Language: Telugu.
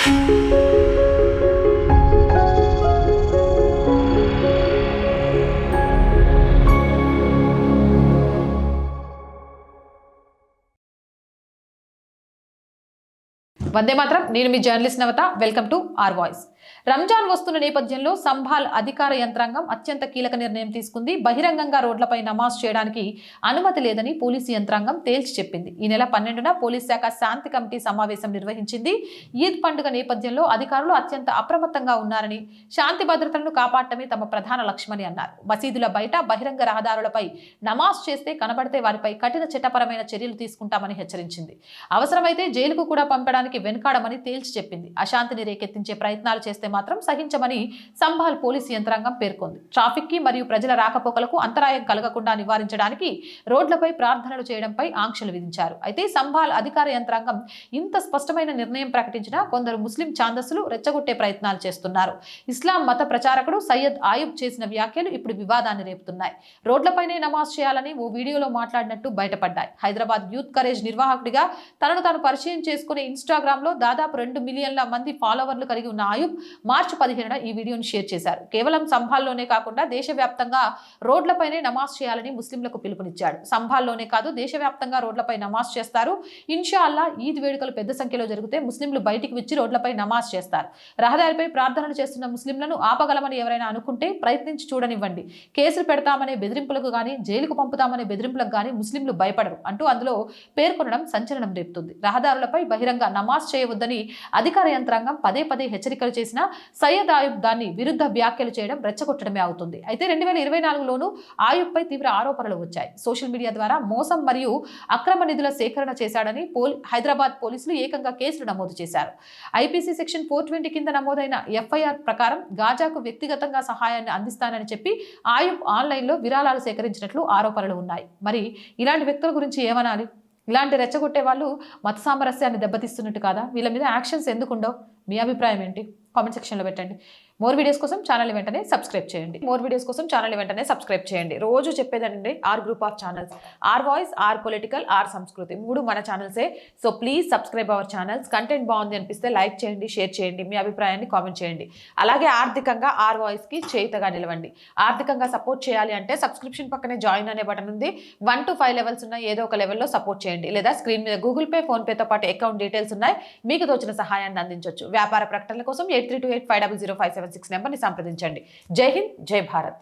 వందే మాత్రం. నేను మీ journalist Navata. Welcome to R voice. Ramzan వస్తున్న నేపథ్యంలో సంభాల్ అధికార యంత్రాంగం అత్యంత కీలక నిర్ణయం తీసుకుంది. బహిరంగంగా రోడ్లపై నమాజ్ చేయడానికి అనుమతి లేదని పోలీసు యంత్రాంగం తేల్చి చెప్పింది. ఈ నెల 12న పోలీస్ శాఖ శాంతి కమిటీ సమావేశం నిర్వహించింది. ఈద్ పండుగ నేపథ్యంలో అధికారులు అత్యంత అప్రమత్తంగా ఉన్నారని, శాంతి భద్రతలను కాపాడటమే తమ ప్రధాన లక్ష్యమని అన్నారు. మసీదుల బయట బహిరంగ రహదారులపై నమాజ్ చేస్తే కనబడితే వారిపై కఠిన చట్టపరమైన చర్యలు తీసుకుంటామని హెచ్చరించింది. అవసరమైతే జైలుకు కూడా పంపడానికి వెనుకాడమని తేల్చి చెప్పింది. అశాంతిని రేకెత్తించే ప్రయత్నాలు చేస్తే మాత్రం సహించమని సంభాల్ పోలీసు యంత్రాంగం పేర్కొంది. ట్రాఫిక్ కి మరియు ప్రజల రాకపోకలకు అంతరాయం కలగకుండా నివారించడానికి రోడ్లపై ప్రార్థనలు చేయడంపై ఆంక్షలు విధించారు. అయితే సంభాల్ అధికార యంత్రాంగం ఇంత స్పష్టమైన నిర్ణయం ప్రకటించినా కొందరు ముస్లిం ఛాందస్సులు రెచ్చగొట్టే ప్రయత్నాలు చేస్తున్నారు. ఇస్లాం మత ప్రచారకుడు సయ్యద్ ఆయుబ్ చేసిన వ్యాఖ్యలు ఇప్పుడు వివాదాన్ని రేపుతున్నాయి. రోడ్లపైనే నమాజ్ చేయాలని ఓ వీడియోలో మాట్లాడినట్టు బయటపడ్డాయి. హైదరాబాద్ యూత్ కరేజ్ నిర్వాహకుడిగా తనను తాను పరిచయం చేసుకునే ఇన్స్టాగ్రామ్ లో దాదాపు 2 మిలియన్ల మంది ఫాలోవర్లు కలిగి ఉన్న ఆయుబ్ మార్చి 15న ఈ వీడియోను షేర్ చేశారు. కేవలం సంభాల్లోనే కాకుండా దేశవ్యాప్తంగా రోడ్లపైనే నమాజ్ చేయాలని ముస్లింలకు పిలుపునిచ్చాడు. సంభాల్లోనే కాదు, దేశవ్యాప్తంగా రోడ్లపై నమాజ్ చేస్తారు. ఇన్షా అల్లా ఈద్ వేడుకలు పెద్ద సంఖ్యలో జరిగితే ముస్లింలు బయటికి వచ్చి రోడ్లపై నమాజ్ చేస్తారు. రహదారిపై ప్రార్థనలు చేస్తున్న ముస్లింలను ఆపగలమని ఎవరైనా అనుకుంటే ప్రయత్నించి చూడనివ్వండి. కేసులు పెడతామనే బెదిరింపులకు గానీ, జైలుకు పంపుతామనే బెదిరింపులకు గానీ ముస్లింలు భయపడరు అంటూ అందులో పేర్కొనడం సంచలనం రేపుతుంది. రహదారులపై బహిరంగ నమాజ్ చేయవద్దని అధికార యంత్రాంగం పదే పదే హెచ్చరికలు చేసిన సయ్యద్ ఆయుబ్ దాన్ని విరుద్ధ వ్యాఖ్యలు చేయడం రెచ్చగొట్టడమే అవుతుంది. అయితే 2024లోనూ ఆయుబ్ పై తీవ్ర ఆరోపణలు వచ్చాయి. సోషల్ మీడియా ద్వారా మోసం మరియు అక్రమ నిధుల సేకరణ చేశాడని హైదరాబాద్ పోలీసులు ఏకంగా కేసులు నమోదు చేశారు. ఐపీసీ సెక్షన్ 420 కింద నమోదైన ఎఫ్ఐఆర్ ప్రకారం గాజాకు వ్యక్తిగతంగా సహాయాన్ని అందిస్తానని చెప్పి ఆయుబ్ ఆన్లైన్లో విరాళాలు సేకరించినట్లు ఆరోపణలు ఉన్నాయి. మరి ఇలాంటి వ్యక్తుల గురించి ఏమనాలి? ఇలాంటి రెచ్చగొట్టే వాళ్ళు మత సామరస్యాన్ని దెబ్బతీస్తున్నట్టు కాదా? వీళ్ళ మీద యాక్షన్స్ ఎందుకు ఉండవు? మీ అభిప్రాయం ఏంటి? కామెంట్ సెక్షన్లో పెట్టండి. మోర్ వీడియోస్ కోసం ఛానల్ వెంటనే సబ్స్క్రైబ్ చేయండి. రోజు చెప్పేదండి R group of channels, R voice, R political, R Sanskriti, 3 మన ఛానల్సే. So please subscribe our channels. Content బాగుంది అనిపిస్తే లైక్ చేయండి, షేర్ చేయండి, మీ అభిప్రాయాన్ని కామెంట్ చేయండి. అలాగే ఆర్థికంగా ఆర్ వాయిస్కి చేయుతగా నిలవండి. ఆర్థికంగా సపోర్ట్ చేయాలి అంటే సబ్స్క్రిప్షన్ పక్కనే జాయిన్ అనే బటన్ ఉంది. 1 to 5 లెవెల్స్ ఉన్నాయి. ఏదో ఒక లెవెల్లో సపోర్ట్ చేయండి. లేదా స్క్రీన్ మీద గూగుల్ పే, ఫోన్ పేతో పాటు అకౌంట్ డీటెయిల్స్ ఉన్నాయి. మీకు తోచిన సహాయాన్ని అందించవచ్చు. వ్యాపార ప్రకటనల కోసం 8328500576 నెంబర్ని సంప్రదించండి. జై హింద్, జై భారత్.